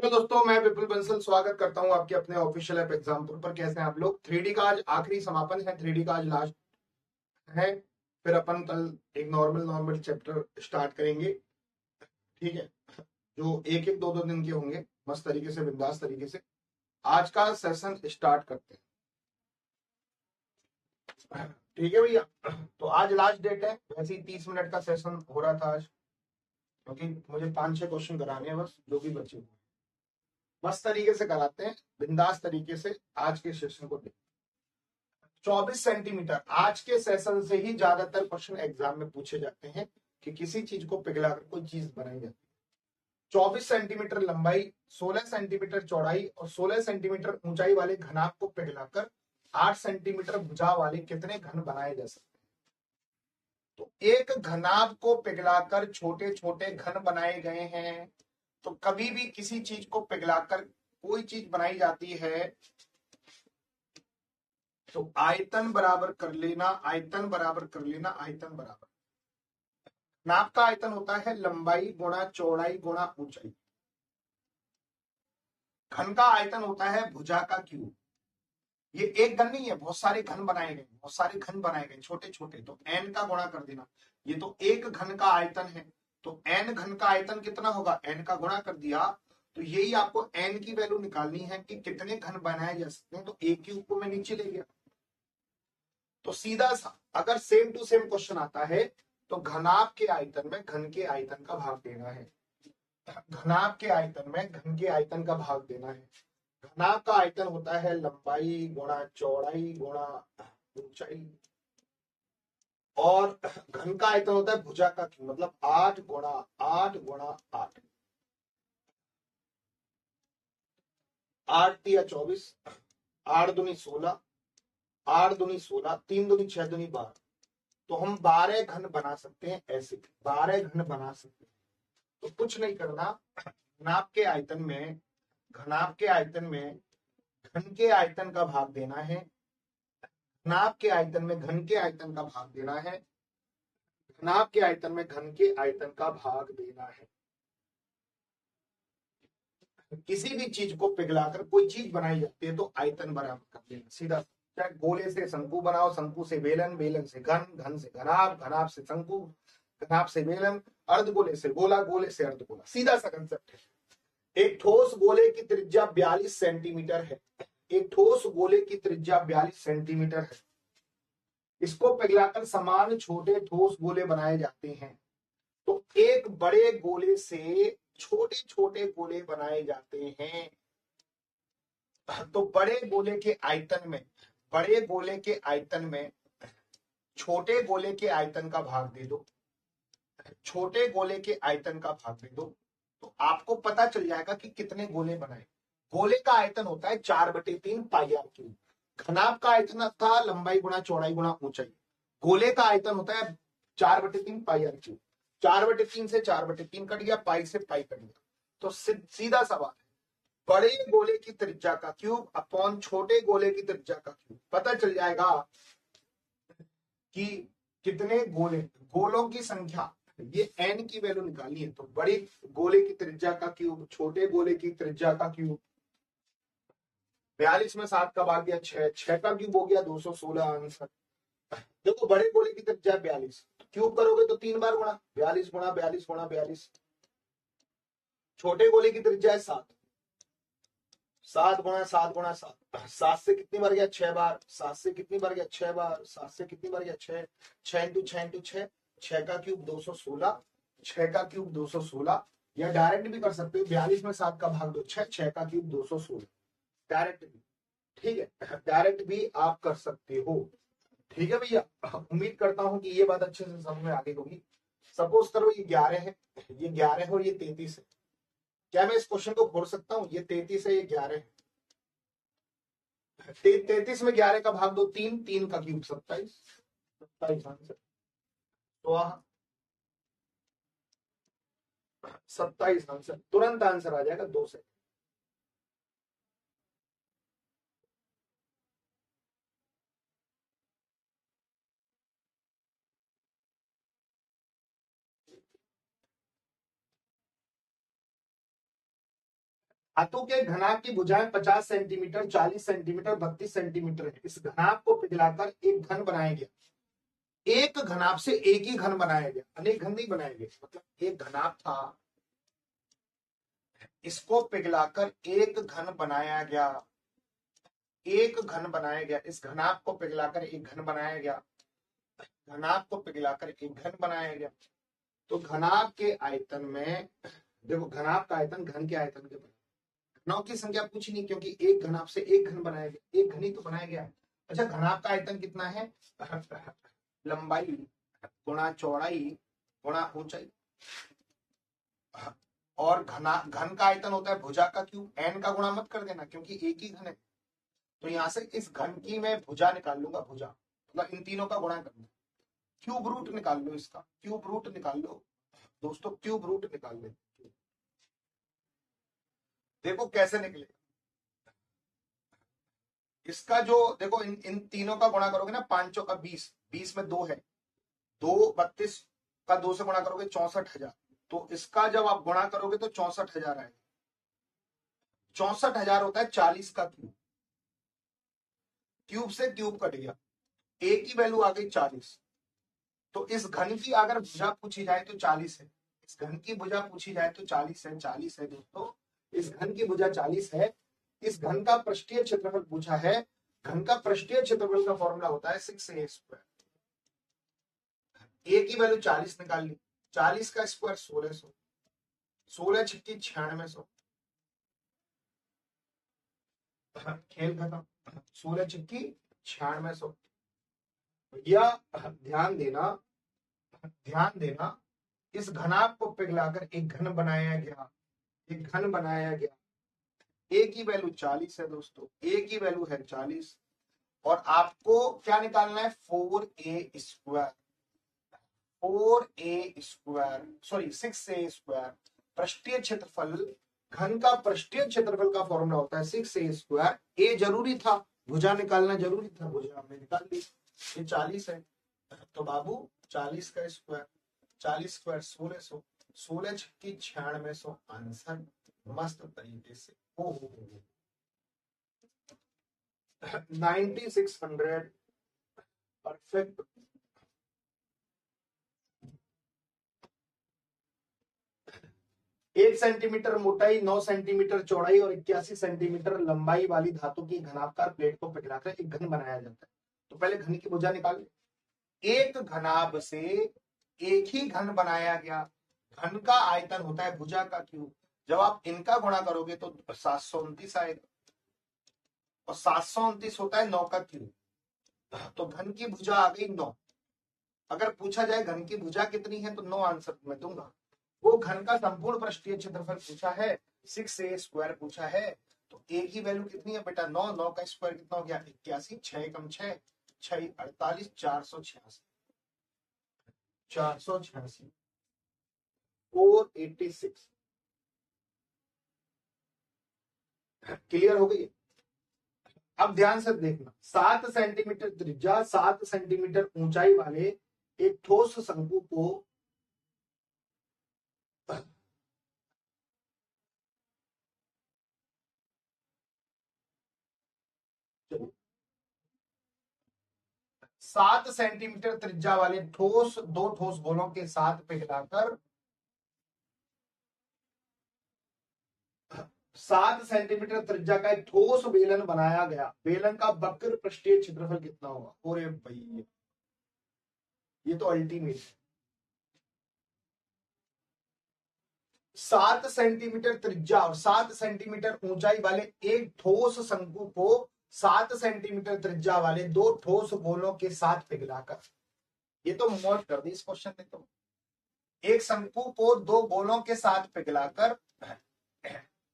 Hello दोस्तों, मैं विपुल बंसल स्वागत करता हूं आपके अपने ऑफिशियल ऐप एग्जाम्पल पर। कैसे हैं आप लोग? थ्री का आज आखिरी समापन है, थ्री का आज लास्ट है। फिर अपन कल एक नॉर्मल नॉर्मल चैप्टर स्टार्ट करेंगे। ठीक है, जो एक एक दो दो दिन के होंगे, मस्त तरीके से बिंदास तरीके से आज का सेशन स्टार्ट करते हैं। ठीक है भैया, तो आज लास्ट डेट है। वैसे ही 30 मिनट का सेशन हो रहा था आज, क्योंकि मुझे 5-6 क्वेश्चन कराने हैं बस, जो भी बचे हुए मस्त तरीके से कराते हैं, बिंदास तरीके से आज के सेशन को। 24 सेंटीमीटर आज के सेशन से ही ज्यादातर क्वेश्चन एग्जाम में पूछे जाते हैं कि किसी चीज को पिघलाकर कोई चीज बनाई जाती है। 24 सेंटीमीटर लंबाई, 16 सेंटीमीटर चौड़ाई और 16 सेंटीमीटर ऊंचाई वाले घनाभ को पिघलाकर 8 सेंटीमीटर भुजा वाले कितने घन बनाए जा सकते हैं? तो एक घनाभ को पिघलाकर छोटे छोटे घन बनाए गए हैं। तो कभी भी किसी चीज को पिघलाकर कोई चीज बनाई जाती है तो आयतन बराबर कर लेना, आयतन बराबर कर लेना, आयतन बराबर। नाप का आयतन होता है लंबाई गुणा चौड़ाई गुणा ऊंचाई। घन का आयतन होता है भुजा का क्यूब। ये एक घन नहीं है, बहुत सारे घन बनाए गए, बहुत सारे घन बनाए गए छोटे छोटे, तो एन का गुणा कर देना। ये तो एक घन का आयतन है, तो एन घन का आयतन कितना होगा, एन का गुणा कर दिया। तो यही आपको एन की वैल्यू निकालनी है कि कितने घन बनाए जा सकते हैं। तो एक क्यूब को मैं नीचे ले गया, तो सीधा सा अगर सेम टू सेम क्वेश्चन आता है तो घनाभ के आयतन में घन के आयतन का भाग देना है। घनाभ के आयतन में घन के आयतन का भाग देना है। घनाभ का आयतन होता है लंबाई गुणा चौड़ाई गुणा ऊंचाई, और घन का आयतन होता है भुजा का क्यूब, मतलब 8 गुणा 8 गुणा 8। 8 × 3 = 24, 8 × 2 = 16, 8 × 2 = 16, 3 × 2 = 6, 2 = 12। तो हम 12 घन बना सकते हैं, ऐसे 12 घन बना सकते हैं। तो कुछ नहीं करना, घनाभ के आयतन में, घनाभ के आयतन में घन के आयतन का भाग देना है। घनाभ के आयतन में घन के आयतन का भाग देना है। घनाभ के आयतन में घन के आयतन का भाग देना है। किसी भी चीज को पिघलाकर कोई चीज बनाई जाती है तो आयतन बराबर कर देना सीधा। चाहे गोले से शंकु बनाओ, शंकु से बेलन, बेलन से घन, घन से घनाभ, घनाभ से शंकु, घनाभ से बेलन, अर्धगोले से गोला, गोले से अर्धगोला, सीधा सा कंसेप्ट है। एक ठोस गोले की त्रिज्या 42 सेंटीमीटर है। एक ठोस गोले की त्रिज्या 42 सेंटीमीटर है। इसको पिघलाकर समान छोटे ठोस गोले बनाए जाते हैं। तो एक बड़े गोले से छोटे छोटे गोले बनाए जाते हैं। तो बड़े गोले के आयतन में, बड़े गोले के आयतन में छोटे गोले के आयतन का भाग दे दो, छोटे गोले के आयतन का भाग दे दो, तो आपको पता चल जाएगा कि कितने गोले बनाए। गोले का आयतन होता है 4/3 πr³। घनाभ का आयतन था लंबाई गुणा चौड़ाई गुणा ऊंचाई। गोले का आयतन होता है 4/3 πr³। 4/3 से 4/3 कट गया, पाई से पाई कट गया। तो सीधा सवाल, बड़े गोले की त्रिज्या का क्यूब अपॉन छोटे गोले की त्रिज्या का क्यूब, पता चल जाएगा कि कितने गोले, गोलों की संख्या, ये एन की वैल्यू निकालनी है। तो बड़े गोले की त्रिज्या का क्यूब, छोटे गोले की त्रिज्या का क्यूब, 42 में 7 का भाग दिया 6, 6 का क्यूब हो गया 216 आंसर। देखो बड़े गोले की त्रिज्या 42, क्यूब करोगे तो 3 बार गुणा, 42 गुणा 42 गुणा 42। छोटे गोले की त्रिज्या है 7, 7 गुणा 7 गुणा 7, 7 से कितनी बार गया 6 बार, 7 से कितनी बार गया 6 बार, 7 से कितनी बार गया 6, 6 × 6 × 6, 6 का क्यूब 216, 6 का क्यूब 216। या डायरेक्ट भी कर सकते हो, 42 में 7 का भाग दो 6, 6 का क्यूब 216, डायरेक्ट भी। ठीक है, डायरेक्ट भी आप कर सकते हो। ठीक है भैया, उम्मीद करता हूं कि ये बात अच्छे से समझ में आ गई होगी। सपोज करो ये 11 है, ये 11 है और ये 33 है। क्या मैं इस क्वेश्चन को फोड़ सकता हूं? ये 33 है, ये 11 है। 33 में 11 का भाग दो 3, 3 का क्यूब 27, 27 आंसर। तो 27 आंसर, तुरंत आंसर आ जाएगा 2 से। धातु के घनाभ की भुजाएं 50 सेंटीमीटर, 40 सेंटीमीटर, 32 सेंटीमीटर है। इस घनाभ को पिघलाकर एक घन बनाया गया। एक घनाभ से एक ही घन बनाया गया, अनेक घन नहीं बनाए गए। मतलब एक घनाभ था, इसको पिघलाकर एक घन बनाया गया। एक घन बनाया गया, इस घनाभ को पिघलाकर एक घन बनाया गया। घनाभ को पिघलाकर एक घन बनाया गया। तो घनाभ के आयतन में देखो, घनाभ का आयतन घन के आयतन के बराबर। घनों की संख्या पूछी नहीं, क्योंकि एक घनाभ से एक घन बनाया गया, एक घन ही तो बनाया गया। अच्छा, घनाभ का आयतन कितना है? लंबाई गुणा चौड़ाई गुणा ऊंचाई। और घन का आयतन होता है भुजा का क्यूब। एन का गुणा मत कर देना, क्योंकि एक ही घन है। तो यहां से इस घन की मैं भुजा निकाल लूंगा, भुजा मतलब इन तीनों का गुणा करना। क्यूब रूट निकाल लो, इसका क्यूब रूट निकाल लो दोस्तों, क्यूब रूट निकाल ले। देखो कैसे निकलेगा इसका। जो देखो इन तीनों का गुणा करोगे ना, 5 का 20, 20 में 2 है, 2 32 का 2 से गुणा करोगे 64,000। तो इसका जब आप गुणा करोगे तो 64,000 आएगा। 64,000 होता है 40 का क्यूब। क्यूब से क्यूब कट गया, एक की वैल्यू आ गई 40। तो इस घन की अगर भुजा पूछी जाए तो 40 है। इस घन की भुजा पूछी जाए तो 40 है, 40 है दोस्तों। इस घन की भुजा 40 है। इस घन का पृष्ठीय क्षेत्रफल पूछा है। घन का पृष्ठीय क्षेत्रफल का फॉर्मूला होता है 6a²। ए की वैल्यू 40 निकाल ली, 40 का स्क्वायर 1600, 16 छक्की 9600। खेल खत्म। 16 छक्की 9600। भैया ध्यान देना, ध्यान देना। इस घनाभ को पिघलाकर एक घन बनाया गया, एक घन बनाया गया। ए की वैल्यू 40 है दोस्तों, ए की वैल्यू है 40। और आपको क्या निकालना है? 4a²। 4a², sorry 6a²। पृष्ठीय क्षेत्रफल, घन का पृष्ठीय क्षेत्रफल का फॉर्मूला होता है 6a²। ए जरूरी था, भुजा निकालना जरूरी था, भुजा हमने निकाल ली। ये 40 है, तो बाबू 40 का स्क्वायर, 40 स्क्वायर 1600, 16 छक्की 9600। आंसर मस्त तरीके से हो 9600 परफेक्ट। एक सेंटीमीटर मोटाई, 9 सेंटीमीटर चौड़ाई और 81 सेंटीमीटर लंबाई वाली धातु की घनाभकार प्लेट को पिघलाकर एक घन बनाया जाता है। तो पहले घन की भुजा निकाल ले। एक घनाभ से एक ही घन बनाया गया। घन का आयतन होता है भुजा का क्यूब। जब आप इनका गुणा करोगे तो 729 आएगा, और 729 होता है 9 का क्यूब। तो घन की भुजा आ गई 9। अगर पूछा जाए घन की भुजा कितनी है तो 9 आंसर मैं दूंगा। वो घन का संपूर्ण पृष्ठीय क्षेत्रफल पूछा है, 6a² पूछा है। तो ए की वैल्यू कितनी है बेटा? 9। 9 का स्क्वायर कितना हो गया? 81। 6 कम 6, 6 48, 486, 486, 486। क्लियर हो गई? अब ध्यान से देखना, 7 सेंटीमीटर त्रिज्या, 7 सेंटीमीटर ऊंचाई वाले एक ठोस शंकु को 7 सेंटीमीटर त्रिज्या वाले ठोस, दो ठोस गोलों के साथ पिघलाकर 7 सेंटीमीटर त्रिज्या का एक ठोस बेलन बनाया गया। बेलन का वक्र पृष्ठीय क्षेत्रफल कितना होगा? अरे भाई ये तो अल्टीमेट है। 7 सेंटीमीटर त्रिज्या और 7 सेंटीमीटर ऊंचाई वाले एक ठोस शंकु को 7 सेंटीमीटर त्रिज्या वाले दो ठोस गोलों के साथ पिघलाकर, ये तो मौज कर दी इस क्वेश्चन ने। तो एक शंकु को दो गोलों के साथ पिघलाकर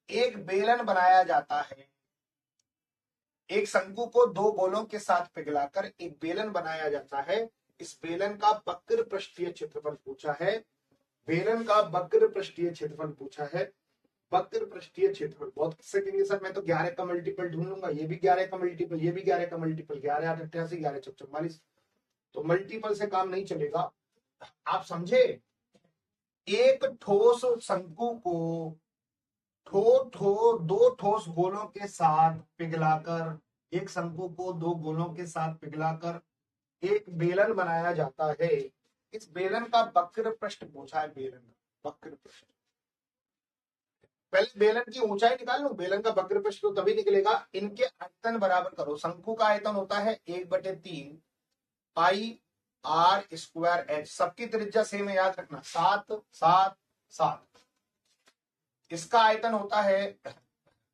एक बेलन बनाया जाता है। एक शंकु को दो गोलों के साथ पिघलाकर एक बेलन बनाया जाता है। इस बेलन का वक्र पृष्ठीय क्षेत्रफल पूछा है। बेलन का वक्र पृष्ठीय क्षेत्रफल पूछा है। वक्र पृष्ठीय क्षेत्रफल बहुत सेकेंगे सर, मैं तो 11 का मल्टीपल ढूंढ लूंगा। ये भी 11 का मल्टीपल, ये भी 11 का मल्टीपल, 11 8 88, 11 4 44। तो मल्टीपल से काम नहीं चलेगा, आप समझे। एक ठोस शंकु को दो ठोस गोलों के साथ पिघलाकर, एक शंकु को दो गोलों के साथ पिघलाकर एक बेलन बनाया जाता है। इस बेलन का वक्र पृष्ठ पूछा है, बेलन का वक्र पृष्ठ। पहले बेलन की ऊंचाई निकाल लो, बेलन का वक्र पृष्ठ तो तभी निकलेगा। इनके आयतन बराबर करो। शंकु का आयतन होता है 1/3 पाई आर स्क्वायर एच। सबकी त्रिज्या सेम है, याद रखना, 7 7 7। इसका आयतन होता है,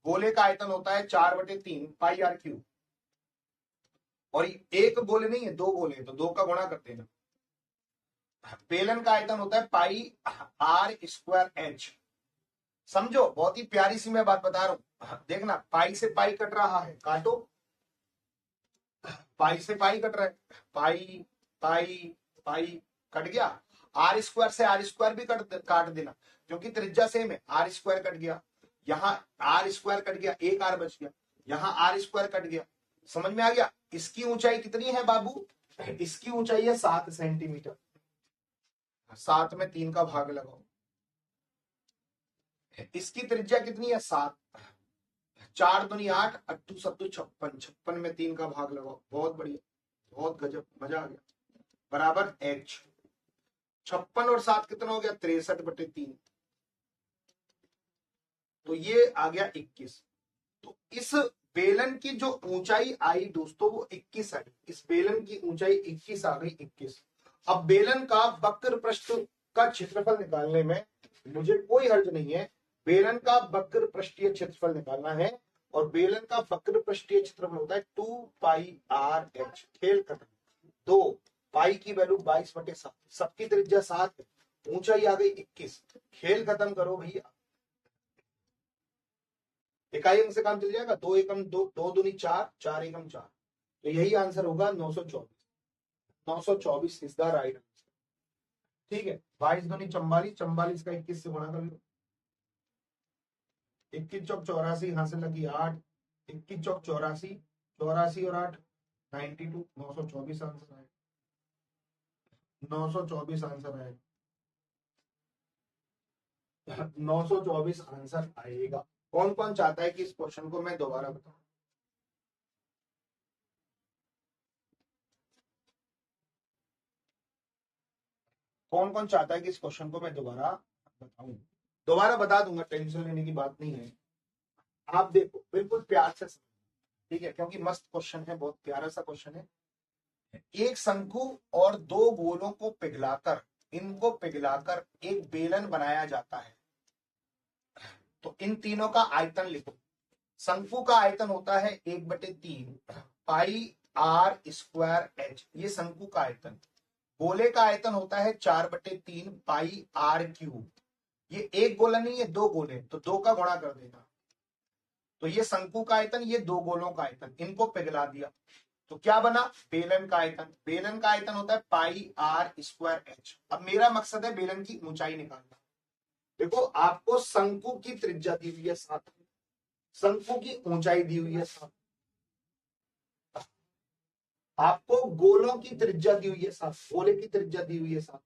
गोले का आयतन होता है 4/3 पाई आर क्यूब। और एक गोले नहीं है, दो गोले हैं, तो दो का गुणा करते हैं। बेलन का आयतन होता है पाई आर स्क्वायर एच। समझो, बहुत ही प्यारी सी मैं बात बता रहा हूं। देखना, पाई से पाई कट रहा है, काटो। पाई से पाई कट रहा है, पाई पाई पाई कट गया। आर स्क्वायर से आर स्क्वायर भी काट देना, क्योंकि त्रिज्या सेम है। आर स्क्वायर कट गया, यहाँ आर स्क्वायर कट गया, एक आर बच गया, यहाँ आर स्क्वायर कट गया। समझ में आ गया? इसकी ऊंचाई कितनी है बाबू? इसकी ऊंचाई है 7 सेंटीमीटर। 7 में 3 का भाग लगाओ। इसकी त्रिज्या कितनी है? 7। 4 दूनी 8, 8 7 56। 56 में 3 का भाग लगाओ। बहुत बढ़िया, बहुत गजब, मजा आ गया। बराबर h। 56 और 7 कितना हो गया? 63/3। तो ये आ गया 21। तो इस बेलन की जो ऊंचाई आई दोस्तों, वो 21 आई। इस बेलन की ऊंचाई 21 आ गई, 21। अब बेलन का वक्र पृष्ठ का क्षेत्रफल निकालने में मुझे कोई हर्ज नहीं है। बेलन का वक्र पृष्ठीय क्षेत्रफल निकालना है, और बेलन का वक्र पृष्ठीय क्षेत्रफल होता है 2 पाई आर एच। खेल खत्म। 2 पाई की वैल्यू 22/7, सबकी त्रिज्या 7 है, ऊंचाई आ गई 21। खेल खत्म करो भैया, इकाई अंक से काम चल जाएगा। 2 एकम 2, 2 दूनी 4, 4 एकम 4। तो यही आंसर होगा 924। 924 इज द राइट आंसर। ठीक है, 22 दूनी 44, 44 का 21 से गुणा कर लो। 21 चौक 84, यहां से लगी 8। 21 चौक 84, 84 और 8 92। 924 आंसर आएगा। 924 आंसर आएगा। 924 आंसर आएगा। कौन कौन चाहता है कि इस क्वेश्चन को मैं दोबारा बताऊं? कौन कौन चाहता है कि इस क्वेश्चन को मैं दोबारा बताऊं? दोबारा बता दूंगा, टेंशन लेने की बात नहीं है। आप देखो, बिल्कुल प्यार से, ठीक है, क्योंकि मस्त क्वेश्चन है, बहुत प्यारा सा क्वेश्चन है। एक शंकु और दो गोलों को पिघलाकर, इनको पिघलाकर एक बेलन बनाया जाता है। तो इन तीनों का आयतन लिखो। शंकु का आयतन होता है 1/3 पाई आर स्क्वायर एच, ये शंकु का आयतन। गोले का आयतन होता है 4/3 पाई आर क्यूब। ये एक गोला नहीं है, दो गोले, तो 2 का गुणा कर देना। तो ये शंकु का आयतन, ये दो गोलों का आयतन, इनको पिघला दिया तो क्या बना? बेलन का आयतन। बेलन का आयतन होता है पाई आर स्क्वायर एच। अब मेरा मकसद है बेलन की ऊंचाई निकालना। देखो, आपको शंकु की त्रिज्या दी हुई है 7, शंकु की ऊंचाई दी हुई है 7, आपको गोलों की त्रिज्या दी हुई है 7, गोले की त्रिज्या दी हुई है 7,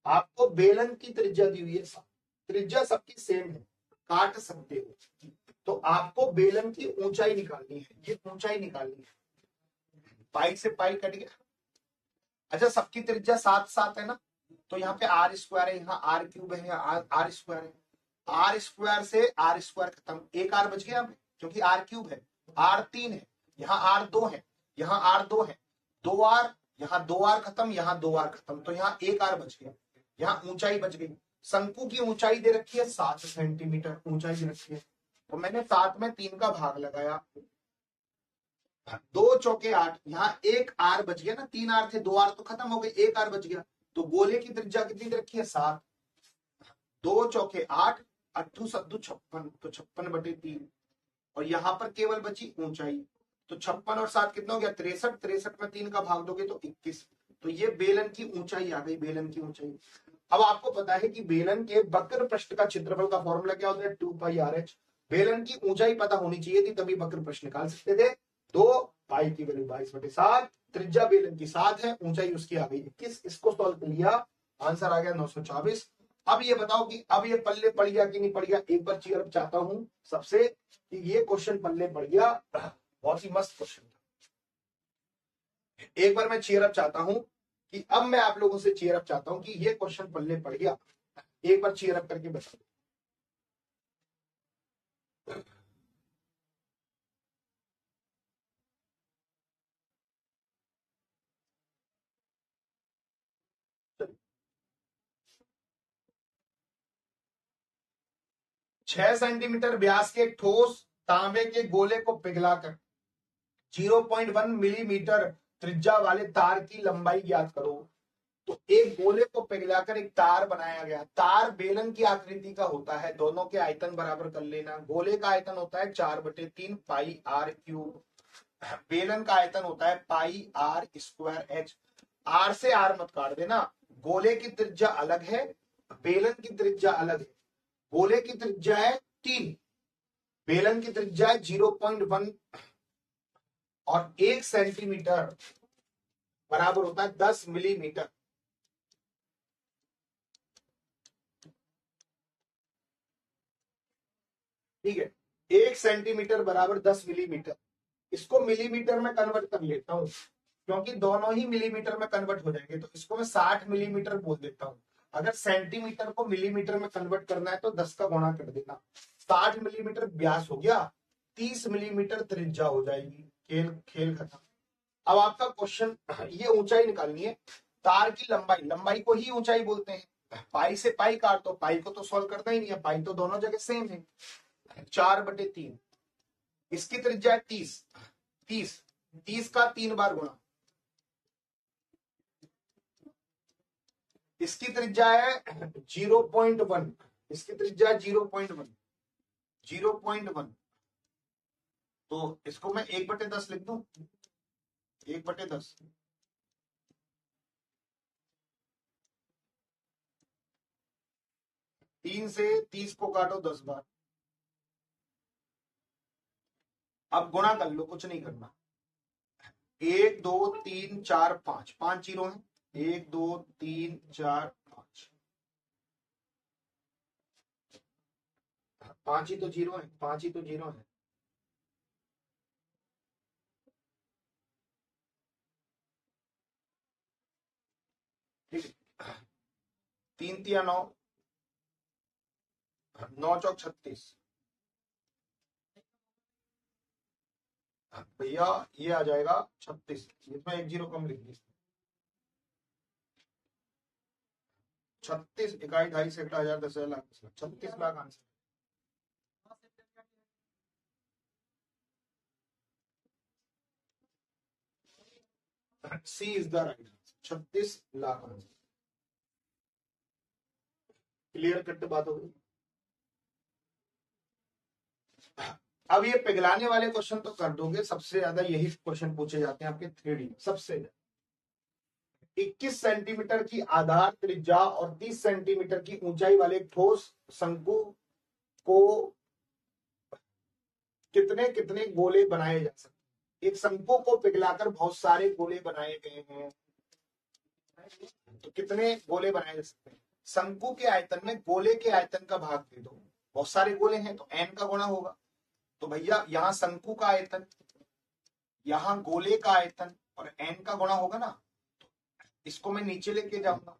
आपको बेलन की त्रिज्या दी हुई है 7। त्रिज्या सबकी सेम है, काट सकते हो। तो आपको बेलन की ऊंचाई निकालनी है, ये ऊंचाई निकालनी है। पाई से पाई कट गया। अच्छा, सबकी त्रिज्या 7 7 है ना, तो यहाँ पे आर स्क्वायर है, यहाँ आर क्यूब है, यहाँ आर स्क्वायर है। आर स्क्वायर से आर स्क्वायर खत्म, एक आर बच गया, क्योंकि आर क्यूब है। आर 3 है, यहाँ आर 2 है, यहाँ आर 2 है। 2 आर, यहाँ 2 आर खत्म, यहाँ 2 आर खत्म, तो यहाँ एक आर बच गया, यहाँ ऊंचाई बच गई। शंकु की ऊंचाई दे रखी है 7 सेंटीमीटर ऊंचाई दे रखी है, तो मैंने 7 में 3 का भाग लगाया। 2 चौके 8, यहाँ एक आर बच गया ना, 3 आर थे, 2 आर तो खत्म हो गए, एक आर बच गया। तो गोले की त्रिज्या कितनी दे रखी है? 7। 2 चौके 8, 8 7 56, तो 56/3। और यहाँ पर केवल बची ऊंचाई, तो 56 और 7 कितना हो गया? 63। 63 में 3 का भाग दोगे तो 21। तो ये बेलन की ऊंचाई आ गई, बेलन की ऊंचाई। अब आपको पता है कि बेलन के वक्र पृष्ठ का क्षेत्रफल का फॉर्मूला क्या होता है? 2 पाई आर एच। बेलन की ऊंचाई पता होनी चाहिए थी, तभी वक्र पृष्ठ निकाल सकते थे। 2 पाई की वैल्यू 22/7, त्रिज्या बेलन की 7 है, ऊंचाई उसकी आ गई 21। इसको सॉल्व कर लिया, आंसर आ गया 924। अब ये बताओ कि अब ये पल्ले पड़ गया कि नहीं पड़ गया। एक बार चीयर अप चाहता हूं सबसे कि ये क्वेश्चन पल्ले पड़ गया, बहुत ही मस्त क्वेश्चन था। एक बार मैं चीयर अप चाहता हूं कि अब मैं आप लोगों से चीयर अप चाहता हूं कि ये क्वेश्चन पल्ले पड़ गया, एक बार चीयर अप करके बता दो। 6 सेंटीमीटर व्यास के ठोस तांबे के गोले को पिघलाकर 0.1 मिलीमीटर त्रिज्या वाले तार की लंबाई ज्ञात करो। तो एक गोले को पिघलाकर एक तार बनाया गया। तार बेलन की आकृति का होता है, दोनों के आयतन बराबर कर लेना। गोले का आयतन होता है 4/3 पाई आर क्यूब, बेलन का आयतन होता है पाई आर स्क्वायर एच। आर से आर मत काट देना, गोले की त्रिज्या अलग है, बेलन की त्रिज्या अलग है। गोले की त्रिज्या है 3, बेलन की त्रिज्या है 0.1 और 1 सेंटीमीटर बराबर होता है 10 मिलीमीटर। ठीक है, 1 सेंटीमीटर बराबर 10 मिलीमीटर। इसको मिलीमीटर में कन्वर्ट कर लेता हूं क्योंकि दोनों ही मिलीमीटर में कन्वर्ट हो जाएंगे, तो इसको मैं 60 मिलीमीटर बोल देता हूं। अगर सेंटीमीटर को मिलीमीटर में कन्वर्ट करना है तो 10 का गुणा कर देना। 60 मिलीमीटर व्यास हो गया, 30 मिलीमीटर त्रिज्या हो जाएगी। खेल खेल खत्म। अब आपका क्वेश्चन, ये ऊंचाई निकालनी है। तार की लंबाई, लंबाई को ही ऊंचाई बोलते हैं। पाई से पाई काट दो, पाई को तो सॉल्व करना ही नहीं है, पाई तो दोनों जगह सेम है। 4/3, इसकी त्रिज्या है 30, 30 30 का 3 बार गुणा, इसकी त्रिज्या है 0.1, इसकी त्रिज्या 0.1, 0.1। तो इसको मैं 1/10 लिख दूं, 1/10। 3 से 30 को काटो 10 बार, अब गुणा कर लो, कुछ नहीं करना। 1 2 3 4 5, 5 जीरो है। 1 2 3 4 5, 5 ही तो जीरो है, 5 ही तो जीरो है। ठीक है, 3 3 9, 9 चौक 36। भैया ये आ जाएगा 36, इसमें 1 जीरो कम लिख दी। 36 इकाई ढाई सैकड़ा हजार 10,000 lakh 36 lakh answer. C is the right answer, 36 lakh answer. Clear cut बात हो गई। अब ये पिघलाने वाले क्वेश्चन तो कर दोगे, सबसे ज्यादा यही क्वेश्चन पूछे जाते हैं आपके 3D सबसे ज्यादा। 21 सेंटीमीटर की आधार त्रिज्या और 30 सेंटीमीटर की ऊंचाई वाले ठोस शंकु को कितने कितने गोले बनाए जा सकते हैं। एक शंकु को पिघलाकर बहुत सारे गोले बनाए गए हैं, तो कितने गोले बनाए जा सकते हैं। शंकु के आयतन में गोले के आयतन का भाग दे दो, बहुत सारे गोले हैं तो n का गुणा होगा। तो भैया यहाँ शंकु का आयतन, यहाँ गोले का आयतन और n का गुणा होगा ना, तो इसको मैं नीचे लेके जाऊंगा।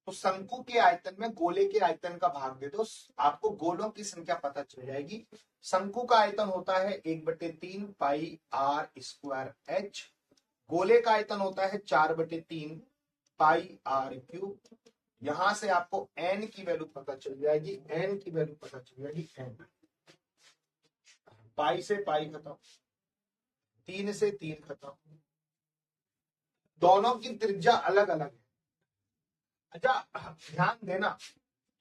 तो शंकु के आयतन में गोले के आयतन का भाग दे दो, आपको गोलों की संख्या पता चल जाएगी। शंकु का आयतन होता है 1/3 पाई आर स्क्वायर एच, गोले का आयतन होता है 4/3 पाई आर क्यूब। यहां से आपको n की वैल्यू पता चल जाएगी, n की वैल्यू पता चल जाएगी n। पाई से पाई खत्म, 3 से 3 खत्म, दोनों की त्रिज्या अलग अलग है। अच्छा ध्यान देना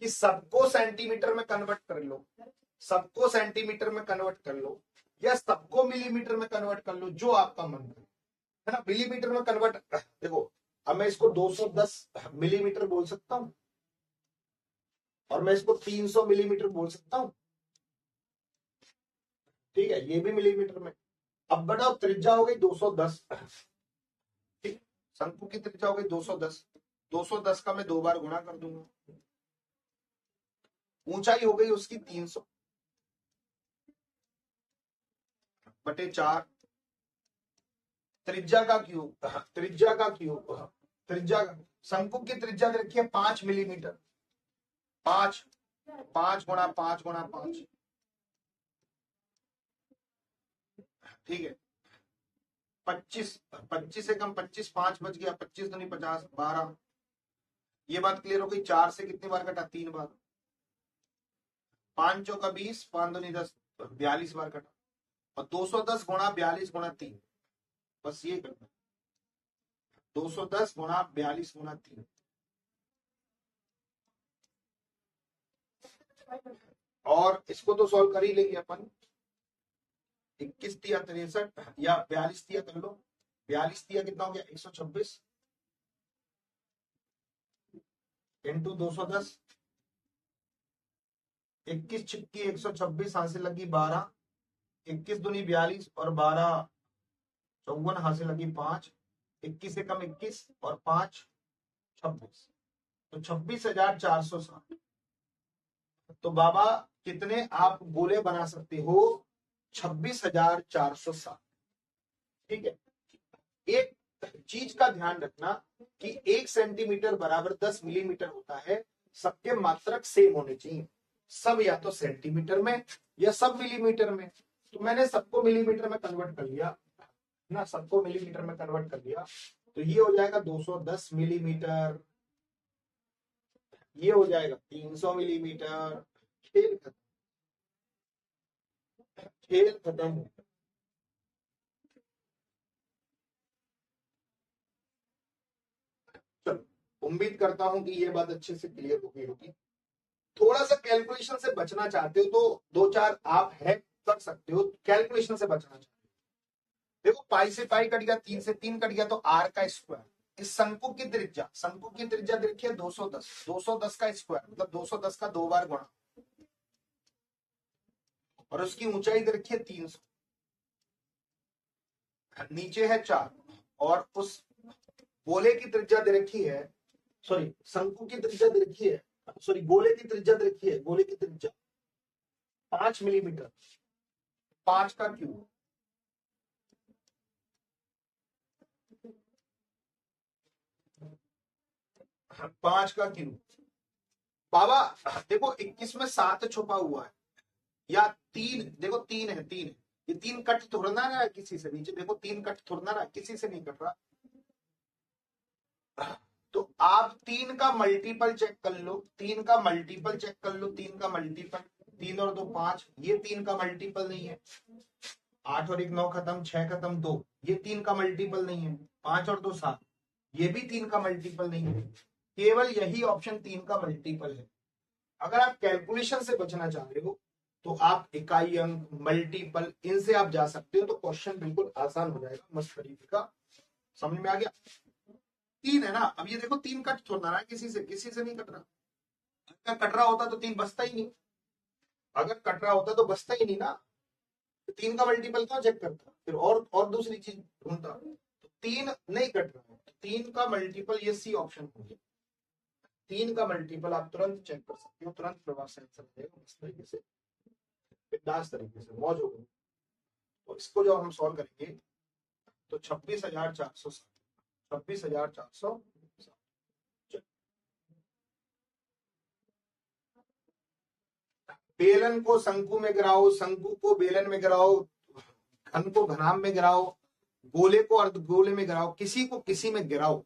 कि सबको सेंटीमीटर में कन्वर्ट कर लो, सबको सेंटीमीटर में कन्वर्ट कर लो या सबको मिलीमीटर में कन्वर्ट कर लो, जो आपका मन करे, है ना। मिलीमीटर में कन्वर्ट, देखो अब मैं इसको 210 मिलीमीटर बोल सकता हूं और मैं इसको 300 मिलीमीटर बोल सकता हूं। ठीक है, ये भी मिलीमीटर में। अब बताओ त्रिज्या हो गई 210, ठीक, शंकु की त्रिज्या हो गई 210, 210 का मैं 2 बार गुणा कर दूंगा। ऊंचाई हो गई उसकी 300/4, त्रिज्या का क्यूब, त्रिज्या का क्यूब, त्रिज्या शंकु की त्रिज्या दे रखी है 5 मिलीमीटर, 5, 5 × 5 × 5, ठीक है। 25, 25 से कम 25, 5 बच गया, 25 दूनी 50, 12। ये बात क्लियर हो गई। 4 से कितनी बार कटा? 3 बार। 5 चौका 20, 5 दूनी 10, 42 बार कटा। और 210 गुणा 42 गुणा 3, बस ये करना, 210 गुणा 42 गुणा 3। और इसको तो सॉल्व कर ही लेंगे अपन। 21 तिया 63 या 42 तिया कर लो। 42 तिया कितना हो गया? 126 इंटू 210, 21 छिक्की 126, हाथ से लगी 12, 21 दूनी 42 और 12 54, हाथ से लगी 5, 21 से कम 21 और 5 26, तो 26,460। तो बाबा कितने आप गोले बना सकते हो? 26,460, ठीक है। एक चीज का ध्यान रखना कि 1 सेंटीमीटर बराबर 10 मिलीमीटर होता है। सबके मात्रक सेम होने चाहिए, सब या तो सेंटीमीटर में या सब मिलीमीटर में। तो मैंने सबको मिलीमीटर में कन्वर्ट कर लिया ना, सबको मिलीमीटर में कन्वर्ट कर लिया, तो ये हो जाएगा 210 मिलीमीटर, ये हो जाएगा 300 मिलीमीटर। खेल खत्म, खेल खत्म। चलो, उम्मीद करता हूं कि ये बात अच्छे से क्लियर हो गई होगी। थोड़ा सा कैलकुलेशन से बचना चाहते हो तो 2-4 आप हैक कर सकते हो। कैलकुलेशन से बचना चाहते हो, देखो पाई से पाई कट गया, 3 से 3 कट गया, तो आर का स्क्वायर। इस शंकु की त्रिज्या, शंकु की त्रिज्या देखिए 210, 210 का स्क्वायर मतलब 210 का 2 बार गुणा, और उसकी ऊंचाई देखिए 300, नीचे है 4, और उस गोले की त्रिज्या दे रखी है, सॉरी शंकु की त्रिज्या दे रखी है, सॉरी गोले की त्रिज्या दे रखी है, गोले की त्रिज्या 5 मिलीमीटर, 5 का क्यूब, पांच का क्यूब। बाबा देखो 21 में 7 छुपा हुआ है, या 3, देखो 3 है, 3 है, ये 3 कट थोड़ना रहा है किसी से, नीचे देखो 3 कट थोड़ना रहा है, किसी से नहीं कट रहा। तो आप 3 का मल्टीपल चेक कर लो, 3 का मल्टीपल चेक कर लो, 3 का मल्टीपल, 3 और 2 5, ये 3 का मल्टीपल नहीं है। 8 और 1 9 खत्म, 6 खत्म 2, ये 3 का मल्टीपल नहीं है। 5 और 2 7, ये भी 3 का मल्टीपल नहीं है। केवल यही ऑप्शन 3 का मल्टीपल है। अगर आप कैलकुलेशन से बचना चाह रहे हो तो आप इकाई अंक, मल्टीपल, इनसे आप जा सकते हो, तो क्वेश्चन बिल्कुल आसान हो जाएगा, मस्त तरीके का। समझ में आ गया? 3 है ना, अब ये देखो 3 कट छोड़ना रहा है किसी से नहीं कट रहा। अगर कट रहा होता तो 3 बचता ही नहीं, अगर कट रहा होता तो बचता ही नहीं ना, तो 3 का मल्टीपल क्यों चेक करता, फिर और दूसरी चीज ढूंढता। तो 3 नहीं कट रहा है, तो 3 का मल्टीपल ये सी ऑप्शन हो गया। 3 का मल्टीपल आप तुरंत चेक कर सकते हो, तुरंत प्रभाव से आंसर मिलेगा, इस तरीके से बिंदास तरीके से मौज हो गई। तो इसको जब हम सॉल्व करेंगे तो 26,460, 26,460। बेलन को शंकु में गिराओ, शंकु को बेलन में गिराओ, घन को घनाभ में गिराओ, गोले को अर्धगोले में गिराओ, किसी को किसी में गिराओ,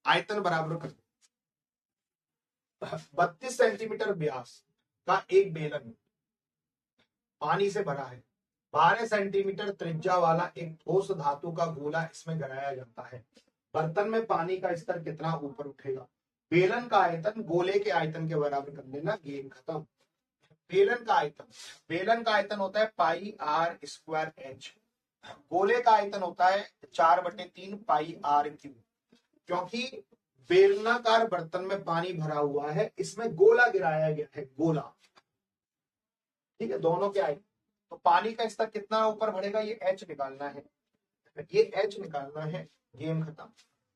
आयतन बराबर कर। 32 सेंटीमीटर व्यास का एक बेलन पानी से भरा है। 12 सेंटीमीटर त्रिज्या वाला एक ठोस धातु का गोला इसमें गिराया जाता है। बर्तन में पानी का स्तर कितना ऊपर उठेगा? बेलन का आयतन गोले के आयतन के बराबर कर लेना, गेम खत्म। बेलन का आयतन होता है पाई आर स्क्वायर एच, गोले का आयतन होता है 4/3 पाई आर क्यूब। क्योंकि बेलनाकार बर्तन में पानी भरा हुआ है, इसमें गोला गिराया गया है, गोला, ठीक है, दोनों के आयतन। तो पानी का स्तर कितना ऊपर बढ़ेगा, ये एच निकालना है, ये एच निकालना है, गेम खत्म,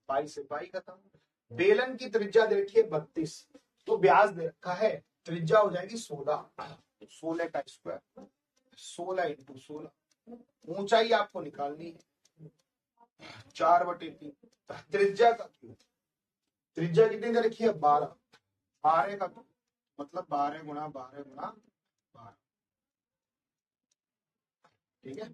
पाई से पाई खत्म। बेलन की त्रिज्या दे रखी है 32, तो व्यास दे रखा है त्रिज्या हो जाएगी 16, 16 का स्क्वायर, 16 इंटू 16। ऊंचाई आपको निकालनी है 4/3। त्रिज्या का क्यूब, त्रिज्या कितनी दे रखी है 12, 12 का क्यूब मतलब 12 गुणा 12 गुणा 12। ठीक है,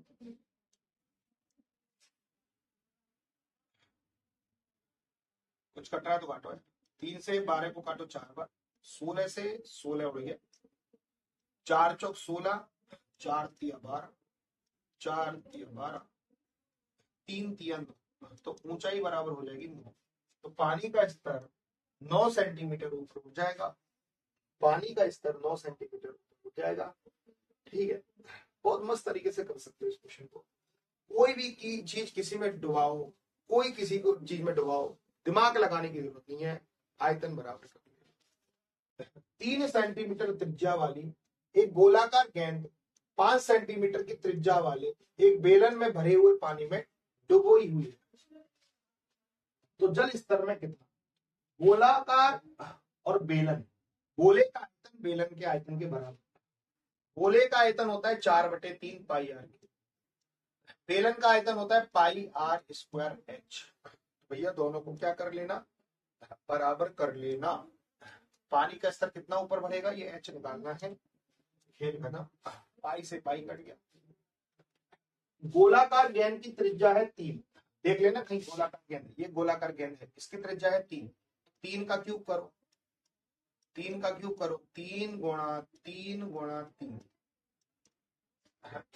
कुछ कट रहा है तो काटो है। 3 से 12 को काटो 4 बार, 16 से 16 उड़ गया, 4 चौक 16, 4 तिया 12, 4 तिया 12, 3 तिया 9, तो ऊंचाई बराबर हो जाएगी 9। तो पानी का स्तर 9 सेंटीमीटर ऊपर उठ जाएगा, पानी का स्तर 9 सेंटीमीटर ऊपर उठ जाएगा। ठीक है, बहुत मस्त तरीके से कर सकते हो इस क्वेश्चन को। कोई भी की चीज किसी में डुबाओ, कोई किसी को चीज में डुबाओ, दिमाग लगाने की जरूरत नहीं है, आयतन बराबर कर लेना। 3 सेंटीमीटर त्रिज्या वाली एक गोलाकार गेंद 5 सेंटीमीटर की त्रिज्या वाले एक बेलन में भरे हुए पानी में डुबोई हुई है, तो जल स्तर में कितना? गोलाकार और बेलन, गोले का आयतन बेलन के आयतन के बराबर। गोले का आयतन होता है 4/3 पाई आर, बेलन का आयतन होता है पाई आर स्क्वायर एच। भैया दोनों को क्या कर लेना, बराबर कर लेना। पानी का स्तर कितना ऊपर बढ़ेगा ये एच निकालना है, खेल का ना, पाई से पाई कट गया। गोलाकार गेंद की त्रिज्या है 3, देख लेना कहीं गोलाकार गेंद, ये गोलाकार गेंद है, इसकी त्रिज्या है 3, 3 का क्यूब करो, 3 का क्यूब करो, 3 गुणा 3 गुणा 3।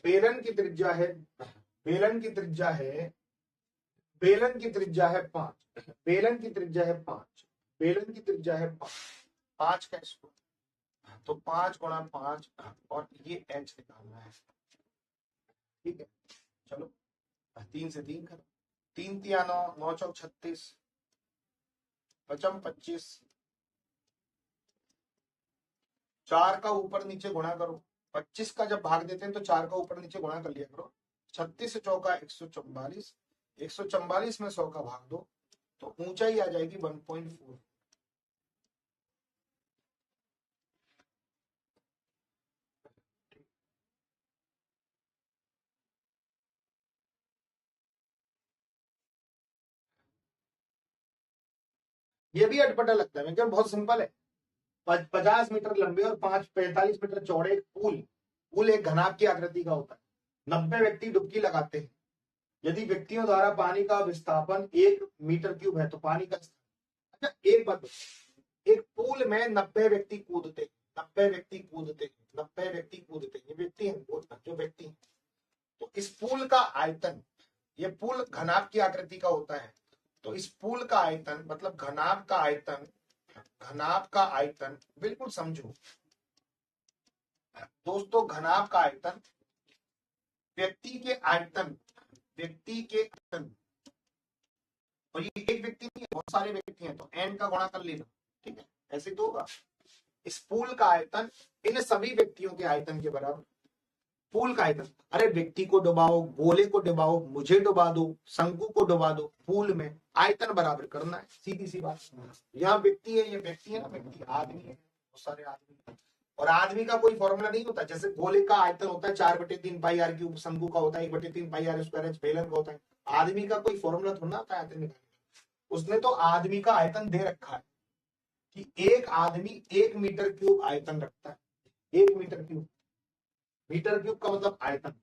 बेलन की त्रिज्या है, बेलन की त्रिज्या है, बेलन की त्रिज्या है 5, बेलन की त्रिज्या है 5, बेलन की त्रिज्या है 5, 5 का स्क्वायर, तो 5 गुणा 5 और ये एच निकालना है। ठीक है, चलो 3 से 3 करो, 3 तिया 9, 9 चौक 36, 25, 4 का ऊपर नीचे गुणा करो, 25 का जब भाग देते हैं तो 4 का ऊपर नीचे गुणा कर लिया करो, 36 चौका 144, 144 में 100 का भाग दो, तो ऊंचाई आ जाएगी 1.4। ये भी अटपटा लगता है, क्योंकि बहुत सिंपल है। 50 मीटर लंबे और 45 मीटर चौड़े एक पुल, पुल एक घनाभ की आकृति का होता है। 90 व्यक्ति डुबकी लगाते हैं। यदि व्यक्तियों द्वारा पानी का विस्थापन 1 मीटर क्यूब है तो पानी का, अच्छा एक बात, एक पूल में 90 व्यक्ति कूदते, 90 व्यक्ति कूदते, 90 व्यक्ति कूदते, ये व्यक्ति हैं जो व्यक्ति हैं। तो इस पूल का आयतन, ये पूल घनाभ की आकृति का होता है, तो इस पूल का आयतन मतलब घनाभ का आयतन, घनाभ का आयतन बिल्कुल समझो दोस्तों, घनाभ का आयतन व्यक्ति के आयतन, व्यक्ति के आयतन, और ये एक व्यक्ति नहीं है, बहुत सारे व्यक्ति हैं, तो n का गुणा कर लेना। ठीक है, ऐसे तो होगा। इस पूल का आयतन इन सभी व्यक्तियों के आयतन के बराबर। पूल का आयतन, अरे व्यक्ति को डुबाओ, गोले को डुबाओ, मुझे डुबा दो, शंकु को डुबा दो, पूल में आयतन बराबर करना है, सीधी सी बात। यहाँ व्यक्ति है, ये व्यक्ति है ना, व्यक्ति आदमी है, बहुत सारे आदमी, और आदमी का कोई फॉर्मूला नहीं होता। जैसे गोले का आयतन होता है 4/3 पाई आर क्यूब, शंकु का होता है 1/3 पाई आर स्क्वायर एच, बेलन का होता है। आदमी का कोई फॉर्मूला थोड़ा होता है आयतन निकालने का। उसने तो आदमी का आयतन दे रखा है कि एक आदमी 1 मीटर क्यूब आयतन रखता है, 1 मीटर क्यूब, मीटर क्यूब का मतलब आयतन।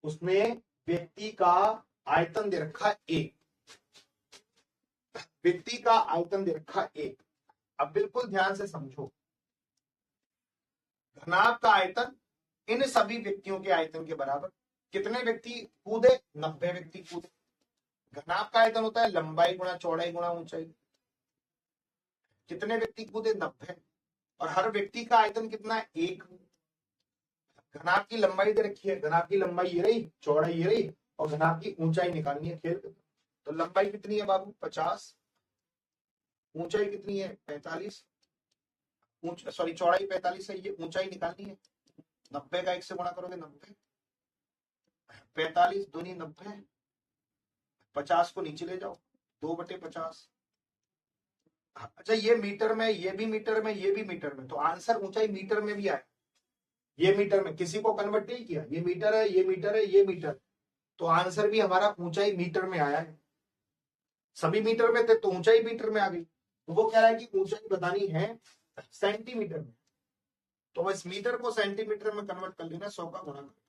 उसने व्यक्ति का आयतन दे रखा है 1, व्यक्ति का आयतन दे रखा है 1। अब बिल्कुल ध्यान से समझो, घनाभ का आयतन इन सभी व्यक्तियों के आयतन के बराबर। कितने व्यक्ति कूदे? 90 व्यक्ति कूदे। घनाभ का आयतन होता है लंबाई गुणा चौड़ाई गुणा ऊंचाई। कितने व्यक्ति कूदे? 90, और हर व्यक्ति का आयतन कितना है? 1। घनाभ की लंबाई दे रखी है, घनाभ की लंबाई ये रही, चौड़ाई ये रही, और घनाभ की ऊंचाई निकालनी है। खेल तो लंबाई कितनी है बाबू? 50, ऊंचाई कितनी है? 45, सॉरी चौड़ाई 45 है, ये ऊंचाई निकालनी है। 90 का 1 से गुणा करोगे 90, 45 दूनी 90, 50 को नीचे ले जाओ, 2/50, अच्छा, ये मीटर में, ये भी मीटर में, ये भी मीटर में, तो आंसर ऊंचाई मीटर में भी आया। ये मीटर में किसी को कन्वर्ट नहीं किया, ये मीटर है, ये मीटर है, ये मीटर, तो आंसर भी हमारा ऊंचाई मीटर में आया है। सभी मीटर में थे तो ऊंचाई मीटर में आ गई। तो वो कह रहा है कि ऊंचाई बतानी है सेंटीमीटर में, तो बस मीटर को सेंटीमीटर में कन्वर्ट कर लेना, 100 का गुणा कर।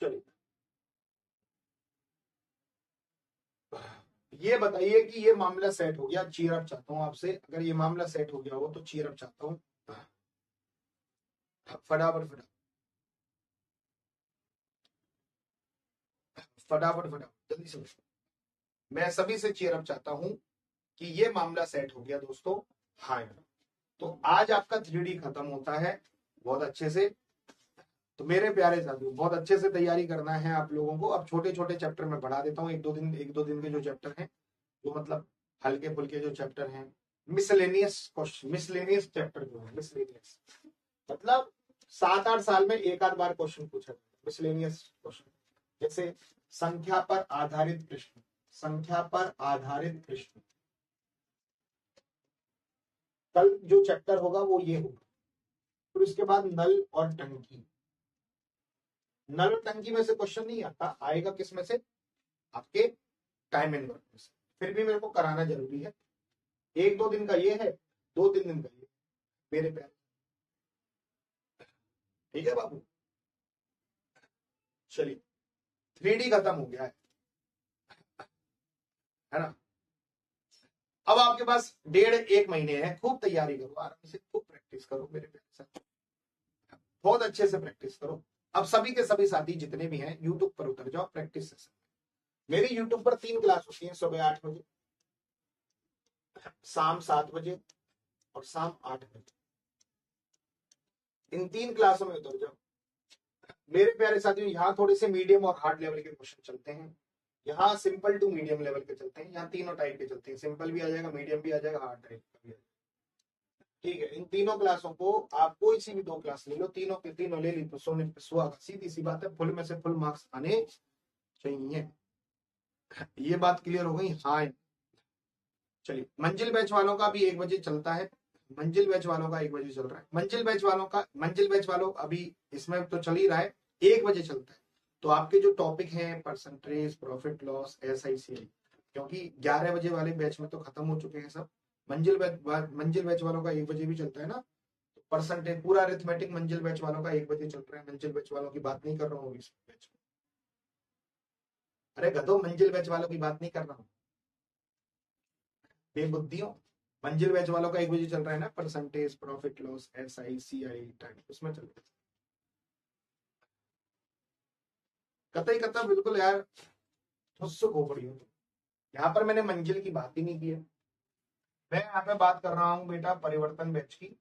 चलिए, ये बताइए कि ये मामला सेट हो गया। चीयर अप चाहता हूं आपसे, अगर ये मामला सेट हो गया हो तो चीयर अप चाहता हूं, फटाफट फटाफट फटाफट फटाफट जल्दी से। मैं सभी से चीयर अप चाहता हूं कि ये मामला सेट हो गया दोस्तों। हाँ, तो आज आपका 3D खत्म होता है बहुत अच्छे से। तो मेरे प्यारे साथियों, बहुत अच्छे से तैयारी करना है आप लोगों को। अब छोटे छोटे चैप्टर में बढ़ा देता हूँ, एक दो दिन के जो चैप्टर हैं, जो मतलब हल्के फुल्के जो चैप्टर हैं, मिसलेनियस क्वेश्चन, मिसलेनियस चैप्टर जो है, मिसलेनियस मतलब 7-8 साल में एक आध बार क्वेश्चन पूछा जाता है, मिसलेनियस क्वेश्चन। जैसे संख्या पर आधारित प्रश्न, संख्या पर आधारित प्रश्न, कल जो चैप्टर होगा वो ये होगा। फिर उसके बाद नल और टंकी, नल और टंकी में से क्वेश्चन नहीं आता, आएगा किस में से, आपके टाइम एंड वर्क में से। फिर भी मेरे को कराना जरूरी है। 1-2 दिन का ये है, 2-3 दिन का ये, मेरे प्यार, ठीक है बाबू। चलिए, 3D खत्म हो गया है ना। अब आपके पास 1.5-1 महीने हैं, खूब तैयारी करो, आराम से खूब प्रैक्टिस करो मेरे प्यारे साथ, बहुत अच्छे से प्रैक्टिस करो। अब सभी के सभी साथी जितने भी हैं यूट्यूब पर उतर जाओ प्रैक्टिस सेशन। मेरी यूट्यूब पर 3 क्लास होती है, सुबह 8 बजे, शाम 7 बजे और शाम 8 बजे। इन 3 क्लासों में उतर जाओ मेरे प्यारे साथियों। यहाँ थोड़े से मीडियम और हार्ड लेवल के क्वेश्चन चलते हैं, यहाँ सिंपल टू मीडियम लेवल के चलते हैं, यहाँ तीनों टाइप के चलते हैं, सिंपल भी आ जाएगा, मीडियम भी आ जाएगा, हार्ड टाइप का भी आ जाएगा। ठीक है, इन तीनों क्लासों को आप कोई सी भी 2 क्लास ले लो, तीनों के तीनों ले ली तो सोने पे सुहागा, सीधी सी बात है, फुल में से फुल मार्क्स आने चाहिए। ये बात क्लियर हो गई। हाँ, चलिए, मंजिल बैच वालों का भी 1 बजे चलता है, मंजिल बैच वालों का 1 बजे चल रहा है, मंजिल बैच वालों अभी इसमें तो चल ही रहा है, 1 बजे चलता है। तो आपके जो टॉपिक हैं परसेंटेज, प्रॉफिट लॉस, SICI, क्योंकि 11 बजे वाले बैच में तो खत्म हो चुके हैं सब। मंजिल बैच वालों का 1 बजे भी चलता है ना, तो परसेंटेज पूरा अरिथमेटिक मंजिल बैच वालों का 1 बजे चल रहा है। मंजिल बैच वालों की बात नहीं कर रहा हूँ इस बैच में, अरे गधो, मंजिल बैच वालों की बात नहीं कर रहा हूँ, बेबुद्धियों। मंजिल बैच वालों का 1 बजे चल रहा है ना, percentage, profit loss, SICI time, उसमें चल रहा है। कतई कतई बिल्कुल यार, उत्सुक हो पड़ी हूँ। यहाँ पर मैंने मंजिल की बात ही नहीं की है, मैं यहाँ पे बात कर रहा हूँ बेटा परिवर्तन बैच की,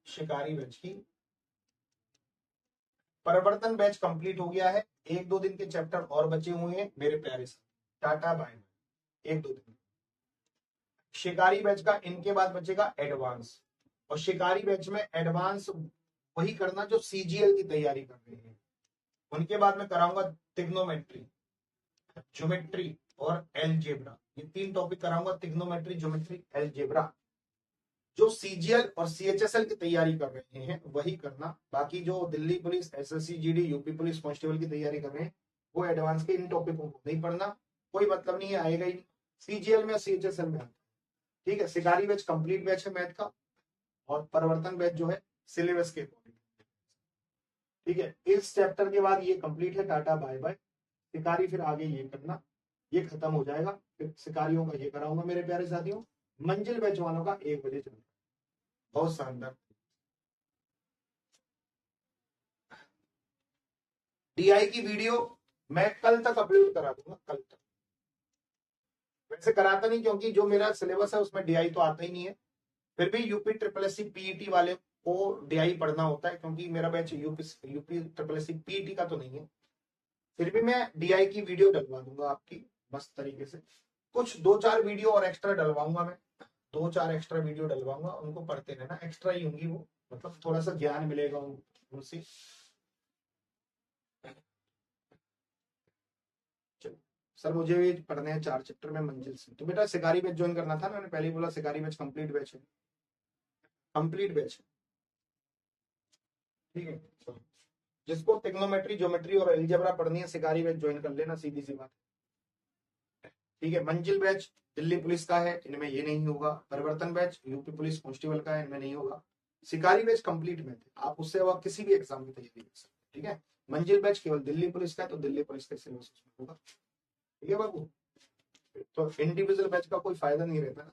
शिकारी बैच की। परिवर्तन बैच कंप्लीट हो गया है, 1-2 दिन के चैप्टर और बचे हुए हैं मेरे प्यारे से, टाटा बाय बाय, 1-2 दिन। शिकारी बैच का इनके बाद बचेगा एडवांस, और शिकारी बैच में एडवांस वही करना जो CGL की तैयारी कर रहे हैं। उनके बाद में कराऊंगा ट्रिग्नोमेट्री, ज्योमेट्री और एलजेब्रा, ये 3 टॉपिक कराऊंगा, ट्रिग्नोमेट्री, ज्योमेट्री, एलजेब्रा। जो CGL और CHSL की तैयारी कर रहे हैं वही करना, बाकी जो Delhi police, SSC GD, UP police constable की तैयारी कर रहे हैं वो एडवांस के इन टॉपिकों को नहीं पढ़ना, कोई मतलब नहीं है, आएगा ही नहीं। CGL में, CHSL में आता है। ठीक है, शिकारी बैच कंप्लीट बैच है मैथ का, और परिवर्तन बैच जो है सिलेबस के अकॉर्डिंग। ठीक है, इस चैप्टर के बाद ये कंप्लीट है, टाटा बाय बाय। शिकारी फिर आगे ये करना, ये खत्म हो जाएगा, फिर शिकारियों का ये कराऊंगा मेरे प्यारे साथियों। मंजिल बैच वालों का 1 बजे चल, बहुत शानदार। DI की वीडियो मैं कल तक अपलोड करा दूंगा, कल तक। वैसे कराता नहीं, क्योंकि जो मेरा सिलेबस है उसमें DI तो आता ही नहीं है, फिर भी यूपी SSC PET वाले को DI पढ़ना होता है, क्योंकि मेरा बैच यूपी SSC PET का तो नहीं है। फिर भी मैं DI की वीडियो डलवा दूंगा आपकी मस्त तरीके से। कुछ 2-4 वीडियो और एक्स्ट्रा डलवाऊंगा मैं, 2-4 एक्स्ट्रा वीडियो डलवाऊंगा, उनको पढ़ते रहना, एक्स्ट्रा ही होंगी वो, मतलब थोड़ा सा ज्ञान मिलेगा उनसे। सर मुझे भी पढ़ने हैं 4 चैप्टर में मंजिल से। तो बेटा शिकारी बैच ज्वाइन करना था ना, मैंने पहले ही बोला शिकारी बैच कंप्लीट बैच है, कंप्लीट बैच है, ठीक है। तो जिसको टेक्नोमेट्री ज्योमेट्री और एलजेब्रा पढ़नी है शिकारी बैच ज्वाइन कर लेना, सीधी सी बात, ठीक है। मंजिल बैच दिल्ली पुलिस का है, इनमें ये नहीं होगा। परिवर्तन बैच यूपी पुलिस कांस्टेबल का है, इनमें नहीं होगा। शिकारी बैच कंप्लीट में थे, आप उससे अब किसी भी एग्जाम की तैयारी कर सकते हैं, ठीक है। मंजिल बैच केवल दिल्ली पुलिस का है, तो दिल्ली पुलिस के सिलेबस में होगा, ठीक है बाबू। तो इंडिविजुअल बैच का कोई फायदा नहीं रहता ना,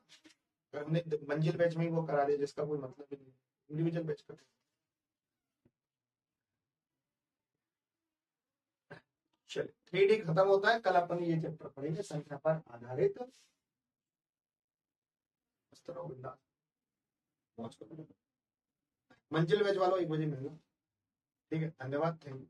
अगर हमने मंजिल बैच में ही वो करा दिया जिसका कोई मतलब ही नहीं, इंडिविजुअल बैच का। चलिए 3D खत्म होता है, कल अपन ये चैप्टर पढ़ेंगे संख्या पर आधारित। मंजिल बैच वालों 1 बजे मिलना, ठीक है। धन्यवाद, थैंक यू।